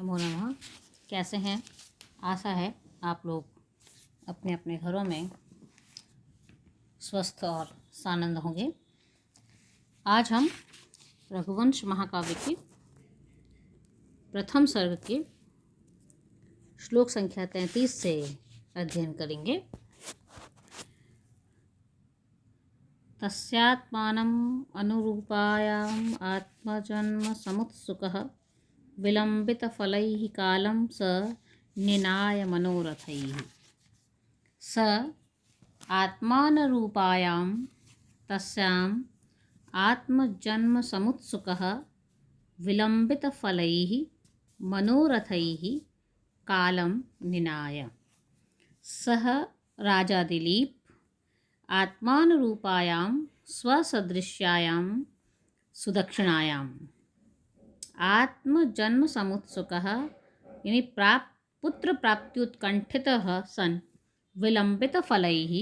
नमो नमः। कैसे हैं? आशा है आप लोग अपने अपने घरों में स्वस्थ और सानंद होंगे। आज हम रघुवंश महाकाव्य के प्रथम सर्ग के श्लोक संख्या 33 से अध्ययन करेंगे। तस्यात्मानम् अनुरूपायाम् आत्मजन्म समुत्सुकः विलम्बितफलैः कालं स निनाय मनोरथैः। स आत्मानरूपायां तस्याम् आत्मजन्मसमुत्सुकः विलम्बितफलैः मनोरथैः कालं निनाय। सः राजा दिलीप आत्मानरूपायां स्वसदृश्यायां सुदक्षिणायां आत्मजन्मसमुत्सुकः यानी पुत्र प्राप्त्युत्कण्ठितः सन् विलम्बितफलैः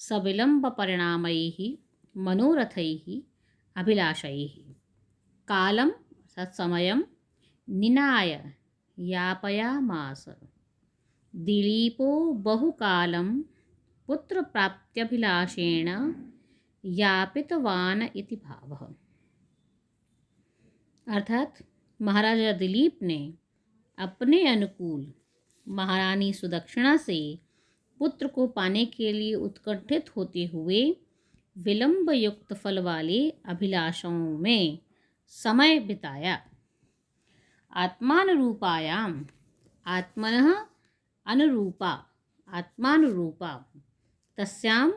सविलम्बपरिणामैः मनोरथैः अभिलाषैः कालं सत्समयं निनाय यापयामास। दिलीपो बहुकालं पुत्रप्राप्त्यभिलाषेण यापितवान् इति भावः। अर्थात महाराजा दिलीप ने अपने अनुकूल महारानी सुदक्षिणा से पुत्र को पाने के लिए उत्कंठित होते हुए विलंब युक्त फल वाले अभिलाषाओं में समय बिताया। आत्मानुरूपायाम आत्मनः अनुरूपा आत्मानुरूपा तस्याम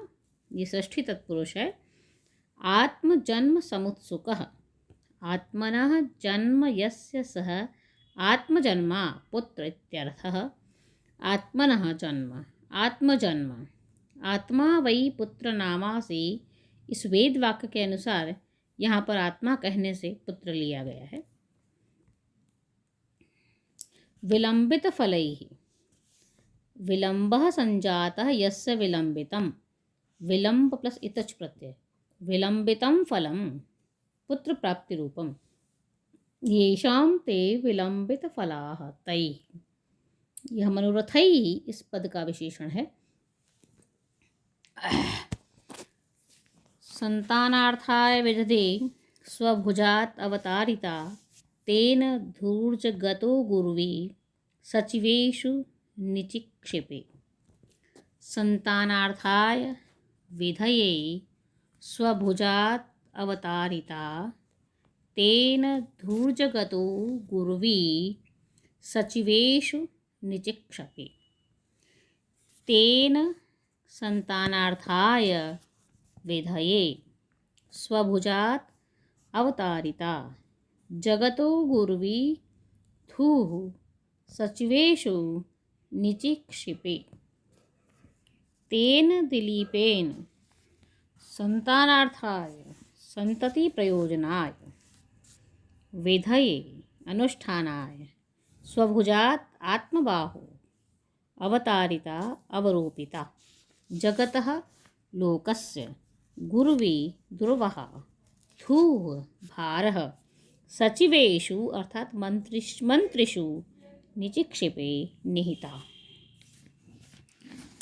ये षष्ठी तत्पुरुष है। आत्मजन्म समुत्सुकः आत्मनः जन्म यस्य सः आत्मजन्मा पुत्र इत्यर्थः। आत्मनः जन्म आत्मजन्म आत्मा वै पुत्र नामा से इस वेद वाक्य के अनुसार यहाँ पर आत्मा कहने से पुत्र लिया गया है। विलंबित फलैः विलंबः संजातः यस्य विलंबितम् विलंब प्लस इतच प्रत्यय विलंबितं फलम् पुत्र प्राप्ति रूपम येषां ते विलंबित फलाः तैः। यह मनोरथैः इस पद का विशेषण है। संतानार्थाय विदधे स्वभुजात् अवतारिता तेन धूर्जगतो गुर्वी सचिवेषु निचिक्षिपे। संतानार्थाय विधये स्वभुजात् अवतारिता तेन धूर्जगतो गुर्वी सचिवेषु निचिक्षपे। तेन संतानार्थाय विधये स्वभुजात् अवतारिता जगतो गुर्वी धूः सचिवेषु निचिक्षिपे। तेन दिलीपेन संतानार्थाय संतति प्रयोजनाय विधये अनुष्ठानाय स्वभुजात् आत्मबाहो अवतारिता अवरोपिता जगतः लोकस्य गुर्वी दुर्वः धूः भारः सचिवेषु अर्थात मंत्रिषु निचिक्षिपे निहिता।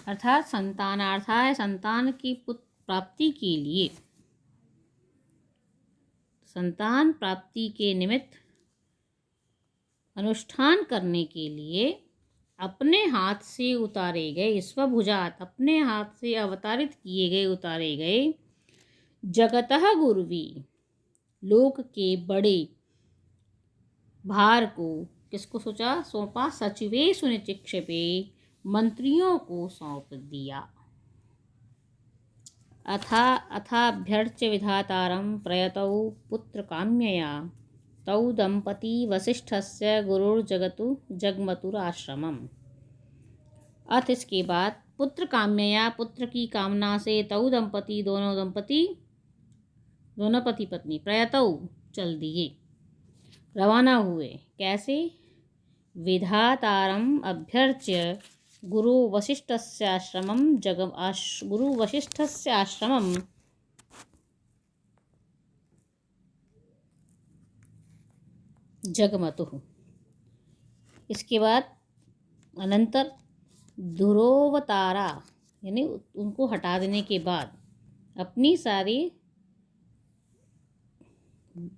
अर्थात संतानार्थाय संतान की प्राप्ति के लिए संतान प्राप्ति के निमित्त अनुष्ठान करने के लिए अपने हाथ से उतारे गए स्वभुजात अपने हाथ से अवतारित किए गए उतारे गए जगतः गुर्वी लोक के बड़े भार को किसको सौंपा सचिवेषु निचिक्षिपे मंत्रियों को सौंप दिया। अथाभ्यर्च्य विधातारं प्रयतौ पुत्रकाम्यया तौ दंपती वसिष्ठस्य गुरुर्जगतु जगमतुराश्रमम्। अथ इसके बाद पुत्र काम्यया पुत्र की कामना से तौ दंपती दोनों पति पत्नी प्रयतौ चल दिए रवाना हुए। कैसे? विधातारम अभ्यर्च्य गुरु वसिष्ठस्य आश्रमं जगमतुः इसके बाद अनंतर ध्रुवतारा यानी उनको हटा देने के बाद अपनी सारी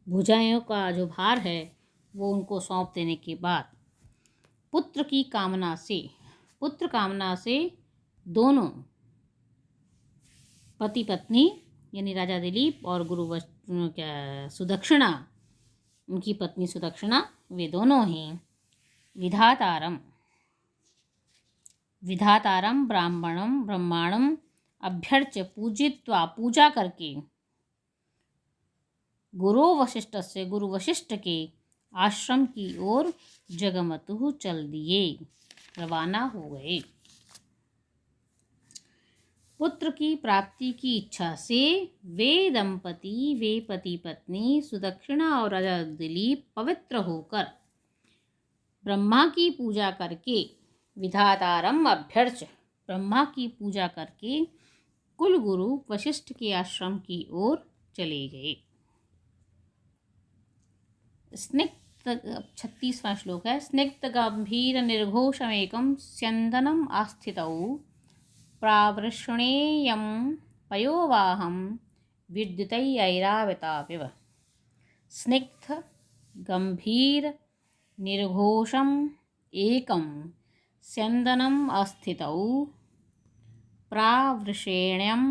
भुजाओं का जो भार है वो उनको सौंप देने के बाद पुत्र कामना से दोनों पति पत्नी यानी राजा दिलीप और सुदक्षिणा, उनकी पत्नी सुदक्षिणा, वे दोनों ही विधातारम ब्रह्मांडम अभ्यर्च्य पूजा करके गुरु वशिष्ठ के आश्रम की ओर जगमतु चल दिए, रवाना हो गए। पुत्र की प्राप्ति की इच्छा से वे पति पत्नी सुदक्षिणा और राजा दिलीप पवित्र होकर ब्रह्मा की पूजा करके विधातारम अभ्यर्च्य ब्रह्मा की पूजा करके कुल गुरु वशिष्ठ के आश्रम की ओर चले गए। स्निग्ध 36वां श्लोक है। स्निग्ध गंभीर निर्घोषमेकं स्यन्दनम् आस्थितौ प्रावृष्णेयं पयोवाहं विद्युतैरावताविव। स्निग्ध गंभीर निर्घोषम एकं स्यन्दनम् आस्थितौ प्रावृषेण्यं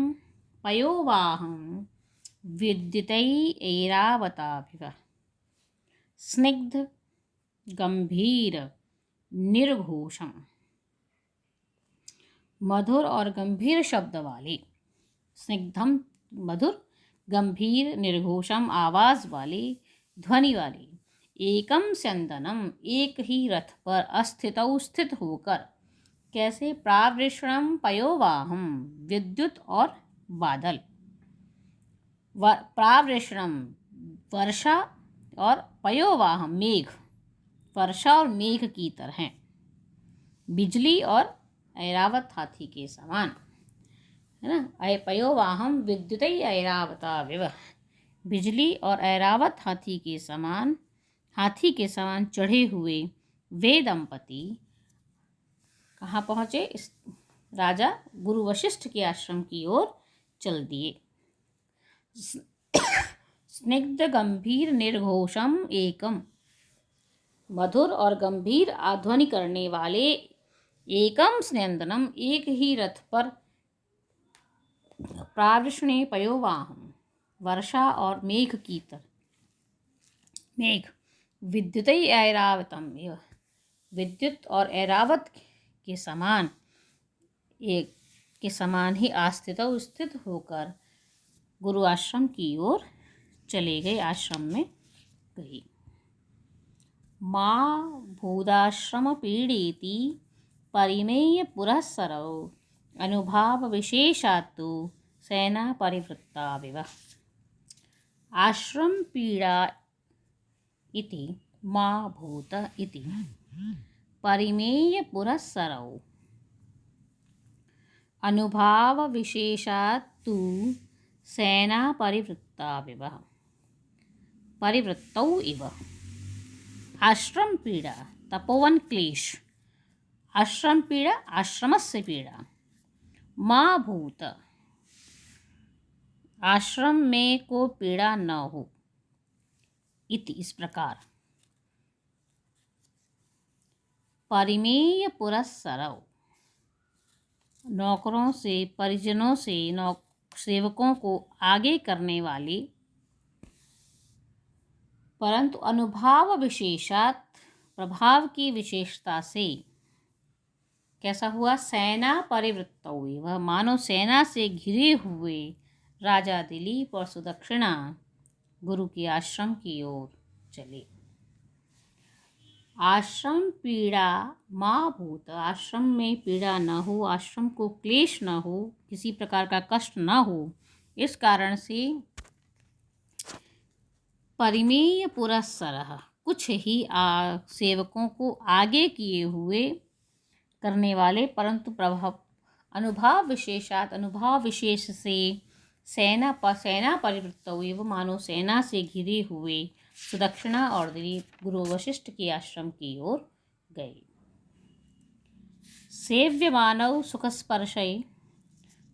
पयोवाहं विद्युतैरावताविव। स्निग्ध गंभीर निर्घोषम, मधुर और गंभीर शब्द वाले। स्निग्धम मधुर, गंभीर निर्घोषम आवाज वाले, ध्वनि वाले। एकम स्यंदनम एक ही रथ पर अस्थितौ स्थित होकर। कैसे? प्रावृषणम पयोवाहम विद्युत और बादल। प्रावृषणम वर्षा और पयोवाहम मेघ, वर्षा और मेघ की तरह। बिजली और ऐरावत हाथी के समान, है ना। पयोवाहम विद्युतै ऐरावताविव, बिजली और ऐरावत हाथी के समान चढ़े हुए वे दंपति कहाँ पहुँचे? इस राजा गुरु वशिष्ठ के आश्रम की ओर चल दिए। स्निग्ध गंभीर निर्घोषम एकम, मधुर और गंभीर ध्वनि करने वाले एकम स्यंदनम एक ही रथ पर। प्रावृष्णे पयोवाहम वर्षा और मेघ की तरह, मेघ। विद्युतै ऐरावतम, विद्युत और ऐरावत के समान, एक के समान ही आस्थितौ स्थित होकर गुरु आश्रम की ओर चले गए, आश्रम में गई। माँ भूदाश्रम पीड़ेति परिमेय पुरःसरौ अनुभाव विशेषात्तु सेना परिवृत्ताविव। आश्रम पीड़ा इति माँ भूत इति परिमेय पुरःसरौ अनुभाव विशेषात्तु सेना परिवृत्ताविव। परिवृत्तौ इव। आश्रम पीड़ा तपोवन क्लेश, आश्रम पीड़ा आश्रमस्य पीड़ा। माँ भूत आश्रम में को पीड़ा न हो, इति इस प्रकार। परिमेय पुरःसरौ नौकरों से, परिजनों से, सेवकों को आगे करने वाली, परंतु अनुभाव विशेषात प्रभाव की विशेषता से। कैसा हुआ? सेना परिवृत्त हुई, वह मानो सेना से घिरे हुए राजा दिलीप और सुदक्षिणा गुरु के आश्रम की ओर चले। आश्रम पीड़ा माँ भूत, आश्रम में पीड़ा न हो, आश्रम को क्लेश न हो, किसी प्रकार का कष्ट न हो, इस कारण से परिमेय पुरःसरः कुछ ही सेवकों को आगे किए हुए करने वाले, परंतु प्रभाव अनुभाव विशेषात अनुभाव विशेष से सेना परिवृत्त हुई, वो मानो सेना से घिरे हुए सुदक्षिणा और दिलीप गुरु वशिष्ठ के आश्रम की ओर गए। सेव्यमानौ सुखस्पर्शै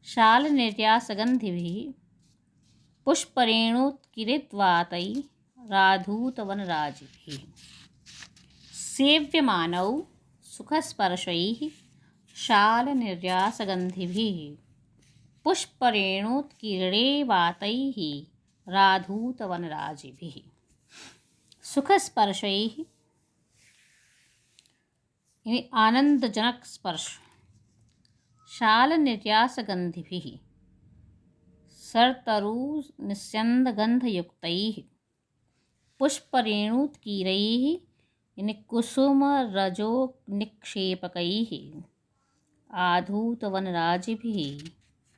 शालनिर्यासगन्धिभिः पुष्परेणुत्कीर्तिवातैराधूतवनराजिभिः। सेव्यमानौ सुखस्पर्शैः शालनिर्यासगन्धिभिः पुष्परेणुत्कीर्णेवातैः राधूतवनराजिभिः। सुखस्पर्शैः यानी आनंदजनक स्पर्श, शालनिर्यासगन्धिभिः सरतरुनिस्यन्दगन्धयुक्तैः पुष्परेणुत्कीरैः यानी कुसुमरजोनिक्षेपकैः आधूतवनराजिभिः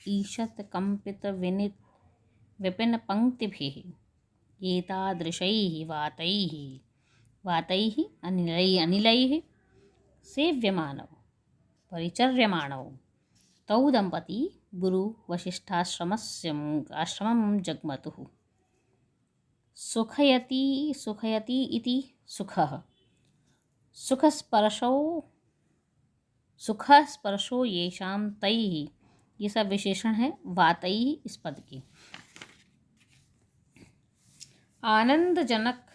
ईषत्कम्पितविपिनपङ्क्तिभिः एतादृशैः वातैः अनिलैः सेव्यमानौ परिचर्यमाणौ तौ दम्पती गुरुवसिष्ठाश्रमं जग्मतुः। सुखयति इति सुखः, सुखस्पर्शो येषां तैः, ये सब विशेषण है वातैः इस पद की। आनंदजनक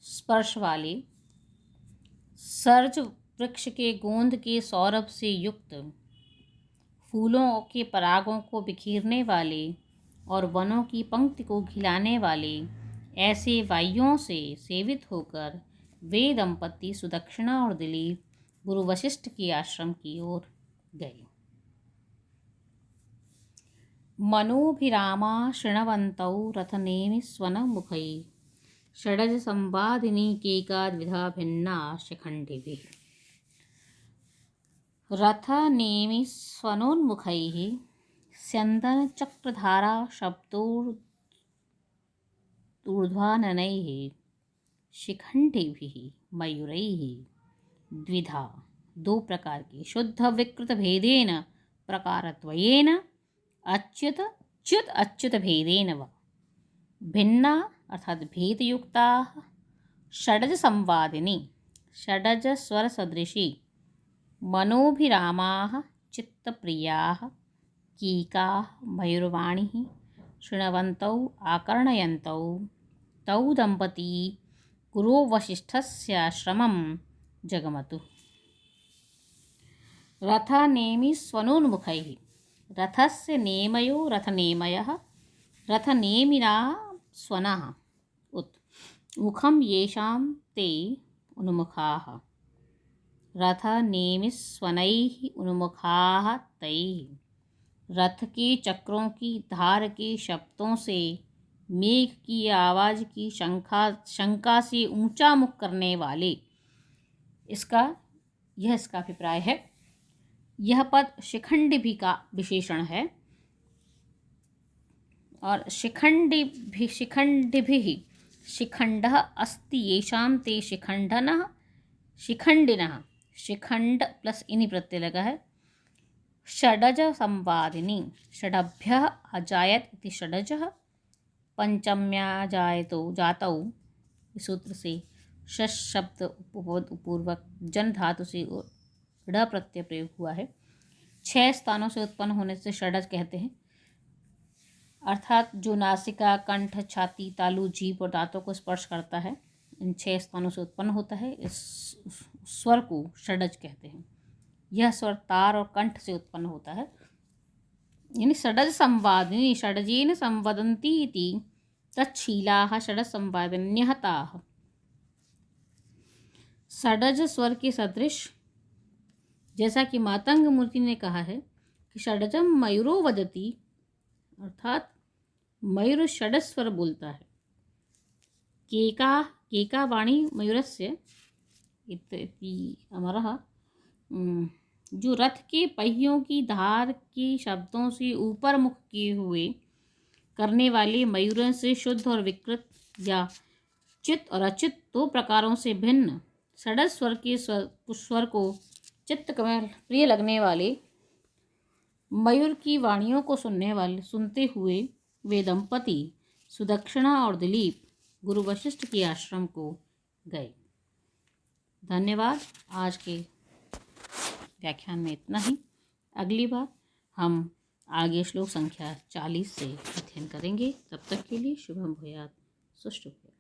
स्पर्श वाले सर्ज वृक्ष के गोंद के सौरभ से युक्त, फूलों के परागों को बिखेरने वाले और वनों की पंक्ति को खिलाने वाले ऐसे वायुओं से सेवित होकर वे दंपति सुदक्षिणा और दिलीप गुरु वशिष्ठ के आश्रम की ओर गए। मनोभिरामा शृण्वन्तौ रथनेमिस्वनमुखैः षडज संवादिनी केकाद्विधा भिन्ना शिखण्डिभिः। रथनेमिस्वनोन्मुखैः स्यन्दनचक्रधारा शब्दोर्ध्वाननैः शिखण्डिभिः मयूरैः द्विधा, दो प्रकार की, शुद्ध विकृत भेदेन प्रकारद्वयेन अच्युत अच्युत भेदेन व भिन्ना अर्थात भेदयुक्ता षडज संवादिनी षडज स्वर सदृशी मनोभिरामाः चित्तप्रियाः कीकाः मयूरवाणीः शृण्वन्तौ आकर्णयन्तौ तौ दम्पती गुरोवसिष्ठस्य आश्रमं जगमतुः। रथनेमिस्वनोन्मुखैः, रथस्य नेमयो रथनेमयः रथनेमिना स्वनः उत मुखं येषां ते उन्मुखाः रथनेमिस्वनैः उन्मुखाः तैः। रथ के चक्रों की धार के शब्दों से मेघ की आवाज़ की शंका से ऊंचा मुख करने वाले, इसका अभिप्राय है। यह पद शिखण्डिभि का विशेषण है और शिखण्डिभिः शिखण्डः अस्ति येषां ते शिखण्डिनः शिखण्ड प्लस इनि प्रत्यय लगा है। षडज संवादिनी षडभ्यः अजायत इति षडजः पंचम्या जातौ इस सूत्र से षष् शब्द पूर्वक जन धातु से ड प्रत्यय प्रयोग हुआ है। 6 स्थानों से उत्पन्न होने से षडज कहते हैं, अर्थात जो नासिका, कंठ, छाती, तालु, जीभ और दांतों को स्पर्श करता है, इन 6 स्थानों से उत्पन्न होता है। इस स्वर को षडज कहते हैं। यह स्वर तार और कंठ से उत्पन्न होता है। यानी षडज संवादिनी षडजेन संवदन्ति इति तच्छीलाः षडज संवादिन्यः ताः। षडज स्वर के सदृश, जैसा कि मातंग मूर्ति ने कहा है कि षडजम मयूरो वदति, अर्थात मयूर षडज स्वर बोलता है। केका वाणी मयूरस्य इति अमरः, जो रथ के पहियों की धार के शब्दों से ऊपर मुख किए हुए करने वाले मयूरों से शुद्ध और विकृत या चित्त और अचित 2 प्रकारों से भिन्न षडज स्वर के स्वर को चित्त कमल प्रिय लगने वाले मयूर की वाणियों को सुनते हुए वे दंपति सुदक्षिणा और दिलीप गुरु वशिष्ठ के आश्रम को गए। धन्यवाद। आज के व्याख्यान में इतना ही। अगली बार हम आगे श्लोक संख्या 40 से अध्ययन करेंगे। तब तक के लिए शुभम भूयात्, सुष्टु भूयात्।